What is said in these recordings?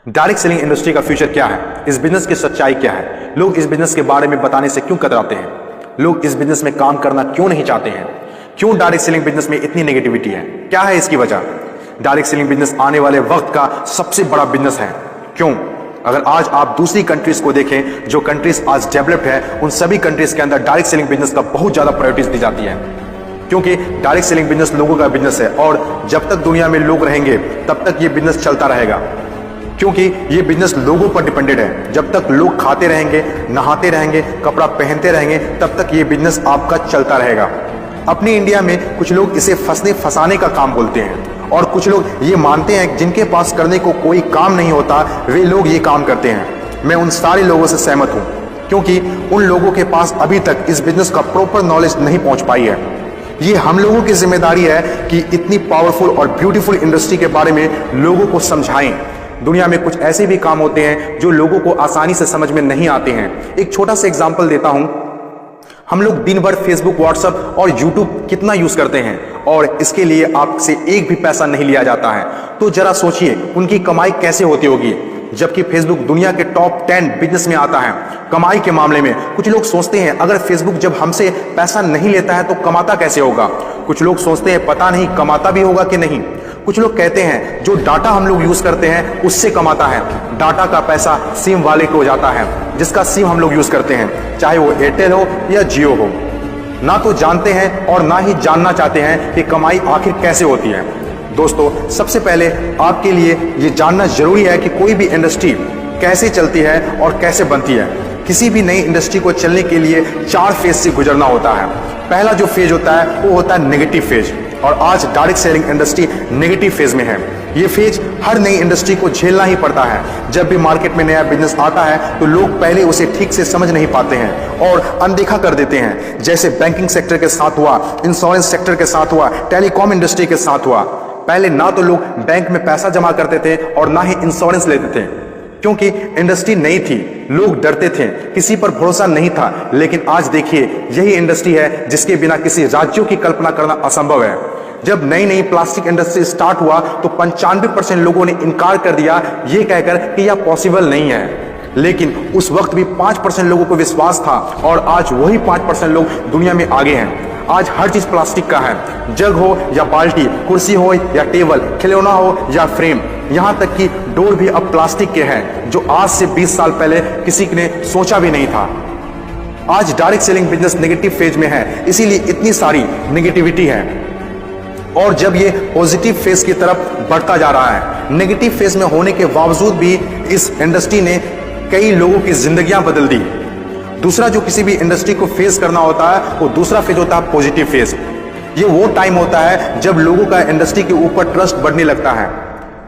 Direct selling industry का future क्या है, इस बिजनेस की सच्चाई क्या है, लोग इस बिजनेस के बारे में बताने से क्यों कतराते हैं, लोग इस बिजनेस में काम करना क्यों नहीं चाहते हैं, क्यों डायरेक्ट सेलिंग बिजनेस में इतनी नेगेटिविटी है, क्या है इसकी वजह। डायरेक्ट सेलिंग बिजनेस आने वाले वक्त का सबसे बड़ा बिजनेस है। क्यों? अगर आज आप दूसरी कंट्रीज को देखें, जो कंट्रीज आज डेवलप्ड है, उन सभी कंट्रीज के अंदर डायरेक्ट सेलिंग बिजनेस का बहुत ज्यादा प्रायोरिटीज दी जाती है, क्योंकि डायरेक्ट सेलिंग बिजनेस लोगों का बिजनेस है और जब तक दुनिया में लोग रहेंगे तब तक ये बिजनेस चलता रहेगा, क्योंकि ये बिजनेस लोगों पर डिपेंडेड है। जब तक लोग खाते रहेंगे, नहाते रहेंगे, कपड़ा पहनते रहेंगे, तब तक ये बिजनेस आपका चलता रहेगा। अपनी इंडिया में कुछ लोग इसे फंसाने का काम बोलते हैं और कुछ लोग ये मानते हैं जिनके पास करने को कोई काम नहीं होता वे लोग ये काम करते हैं। मैं उन सारे लोगों से सहमत हूं, क्योंकि उन लोगों के पास अभी तक इस बिजनेस का प्रॉपर नॉलेज नहीं पहुंच पाई है। ये हम लोगों की जिम्मेदारी है कि इतनी पावरफुल और ब्यूटीफुल इंडस्ट्री के बारे में लोगों को समझाएं। दुनिया में कुछ ऐसे भी काम होते हैं जो लोगों को आसानी से समझ में नहीं आते हैं। एक छोटा सा एग्जांपल देता हूं। हम लोग दिन भर फेसबुक, व्हाट्सएप और यूट्यूब कितना यूज करते हैं और इसके लिए आपसे एक भी पैसा नहीं लिया जाता है। तो जरा सोचिए उनकी कमाई कैसे होती होगी, जबकि फेसबुक दुनिया के टॉप 10 बिजनेस में आता है कमाई के मामले में। कुछ लोग सोचते हैं अगर फेसबुक जब हमसे पैसा नहीं लेता है तो कमाता कैसे होगा। कुछ लोग सोचते हैं पता नहीं कमाता भी होगा कि नहीं। कुछ लोग कहते हैं जो डाटा हम लोग यूज करते हैं उससे कमाता है। डाटा का पैसा सिम वाले को जाता है, जिसका सिम हम लोग यूज करते हैं, चाहे वो एयरटेल हो या जियो हो। ना तो जानते हैं और ना ही जानना चाहते हैं कि कमाई आखिर कैसे होती है। दोस्तों, सबसे पहले आपके लिए ये जानना जरूरी है कि कोई भी इंडस्ट्री कैसे चलती है और कैसे बनती है। किसी भी नई इंडस्ट्री को चलने के लिए 4 फेज से गुजरना होता है। पहला जो फेज होता है वो होता है नेगेटिव फेज, और आज direct selling industry negative phase में है। ये फेज हर नई इंडस्ट्री को झेलना ही पड़ता है। जब भी मार्केट में नया बिजनेस आता है तो लोग पहले उसे ठीक से समझ नहीं पाते हैं और अनदेखा कर देते हैं, जैसे बैंकिंग सेक्टर के साथ हुआ, इंश्योरेंस सेक्टर के साथ हुआ, टेलीकॉम इंडस्ट्री के साथ हुआ। पहले ना तो लोग बैंक में पैसा जमा करते थे और ना ही इंश्योरेंस लेते थे, क्योंकि इंडस्ट्री नई थी, लोग डरते थे, किसी पर भरोसा नहीं था। लेकिन आज देखिए यही इंडस्ट्री है जिसके बिना किसी राज्यों की कल्पना करना असंभव है। जब नई नई प्लास्टिक इंडस्ट्री स्टार्ट हुआ तो 95% लोगों ने इनकार कर दिया, ये कहकर कि यह पॉसिबल नहीं है। लेकिन उस वक्त भी 5% लोगों को विश्वास था और आज वही 5% लोग दुनिया में आगे हैं। आज हर चीज प्लास्टिक का है, जग हो या बाल्टी, कुर्सी हो या टेबल, खिलौना हो या फ्रेम, यहां तक कि डोर भी अब प्लास्टिक के हैं, जो आज से 20 साल पहले किसी ने सोचा भी नहीं था। आज direct selling business negative phase में है, इसीलिए इतनी सारी नेगेटिविटी है। और जब ये पॉजिटिव फेज की तरफ बढ़ता जा रहा है, नेगेटिव फेज में होने के बावजूद भी इस इंडस्ट्री ने कई लोगों की जिंदगियां बदल दी। दूसरा जो किसी भी इंडस्ट्री को फेस करना होता है वो दूसरा फेज होता है पॉजिटिव फेज। ये वो टाइम होता है जब लोगों का इंडस्ट्री के ऊपर ट्रस्ट बढ़ने लगता है,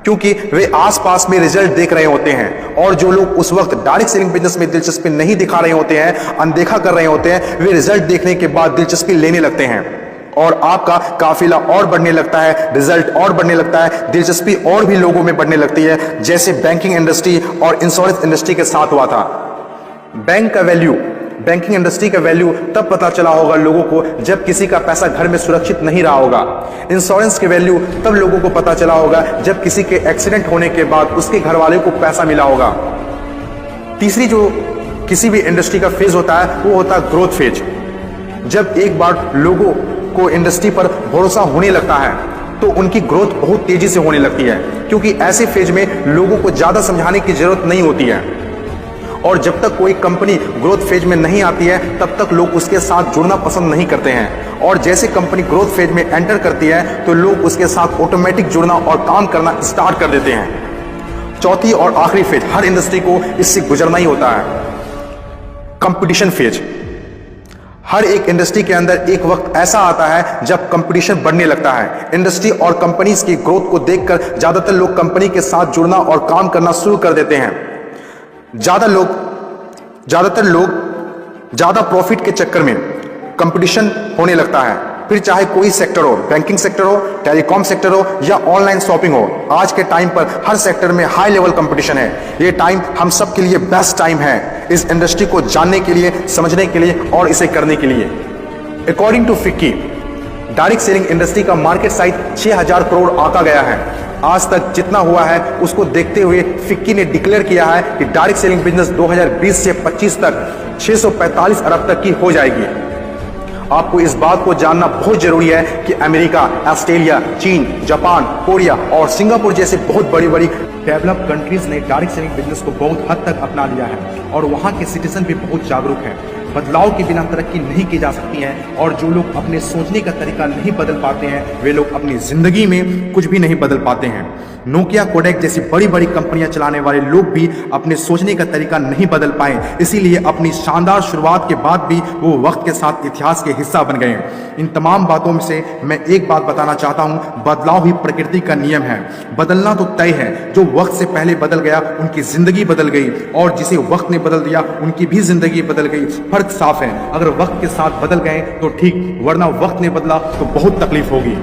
क्योंकि वे आसपास में रिजल्ट देख रहे होते हैं। और जो लोग उस वक्त डायरेक्ट सेलिंग बिजनेस में दिलचस्पी नहीं दिखा रहे होते हैं, अनदेखा कर रहे होते हैं, वे रिजल्ट देखने के बाद दिलचस्पी लेने लगते हैं और आपका काफिला और बढ़ने लगता है, रिजल्ट और बढ़ने लगता है, दिलचस्पी और भी लोगों में बढ़ने लगती है, जैसे बैंकिंग इंडस्ट्री और इंश्योरेंस इंडस्ट्री के साथ हुआ था। बैंकिंग इंडस्ट्री का वैल्यू तब पता चला होगा लोगों को जब किसी का पैसा घर में सुरक्षित नहीं रहा होगा। इंश्योरेंस के वैल्यू तब लोगों को पता चला होगा जब किसी के एक्सीडेंट होने के बाद उसके घर वाले को पैसा मिला होगा। तीसरी जो किसी भी इंडस्ट्री का फेज होता है वो होता है ग्रोथ फेज। जब एक बार लोगों को इंडस्ट्री पर भरोसा होने लगता है तो उनकी ग्रोथ बहुत तेजी से होने लगती है, क्योंकि ऐसे फेज में लोगों को ज्यादा समझाने की जरूरत नहीं होती है। और जब तक कोई कंपनी ग्रोथ फेज में नहीं आती है तब तक लोग उसके साथ जुड़ना पसंद नहीं करते हैं, और जैसे कंपनी ग्रोथ फेज में एंटर करती है तो लोग उसके साथ ऑटोमेटिक जुड़ना और काम करना स्टार्ट कर देते हैं। चौथी और आखिरी फेज हर इंडस्ट्री को इससे गुजरना ही होता है, कंपटीशन फेज। हर एक इंडस्ट्री के अंदर एक वक्त ऐसा आता है जब कंपटीशन बढ़ने लगता है। इंडस्ट्री और कंपनीज की ग्रोथ को देखकर ज्यादातर लोग कंपनी के साथ जुड़ना और काम करना शुरू कर देते हैं। ज्यादातर लोग ज्यादा प्रॉफिट के चक्कर में कंपटीशन होने लगता है, फिर चाहे कोई सेक्टर हो, बैंकिंग सेक्टर हो, टेलीकॉम सेक्टर हो या ऑनलाइन शॉपिंग हो। आज के टाइम पर हर सेक्टर में हाई लेवल कंपटीशन है। ये टाइम हम सब के लिए बेस्ट टाइम है इस इंडस्ट्री को जानने के लिए, समझने के लिए और इसे करने के लिए। According to FICCI, direct selling industry का मार्केट साइज 6000 करोड़ आंका गया है। आज तक जितना हुआ है उसको देखते हुए फिक्की ने डिक्लेयर किया है कि डायरेक्ट सेलिंग बिजनेस 2020 से 25 तक 645 अरब तक की हो जाएगी। आपको इस बात को जानना बहुत जरूरी है कि अमेरिका, ऑस्ट्रेलिया, चीन, जापान, कोरिया और सिंगापुर जैसे बहुत बड़ी बड़ी डेवलप कंट्रीज ने डायरेक्ट सेलिंग बिजनेस को बहुत हद तक अपना लिया है और वहां के सिटीजन भी बहुत जागरूक हैं। बदलाव के बिना तरक्की नहीं की जा सकती है और जो लोग अपने सोचने का तरीका नहीं बदल पाते हैं वे लोग अपनी जिंदगी में कुछ भी नहीं बदल पाते हैं। नोकिया, कोडेक जैसी बड़ी बड़ी कंपनियां चलाने वाले लोग भी अपने सोचने का तरीका नहीं बदल पाए, इसीलिए अपनी शानदार शुरुआत के बाद भी वो वक्त के साथ इतिहास के हिस्सा बन गए। इन तमाम बातों में से मैं एक बात बताना चाहता हूं, बदलाव ही प्रकृति का नियम है। बदलना तो तय है, जो वक्त से पहले बदल गया उनकी जिंदगी बदल गई और जिसे वक्त ने बदल दिया उनकी भी जिंदगी बदल गई। फर्क साफ है, अगर वक्त के साथ बदल गए तो ठीक, वरना वक्त ने बदला तो बहुत तकलीफ होगी।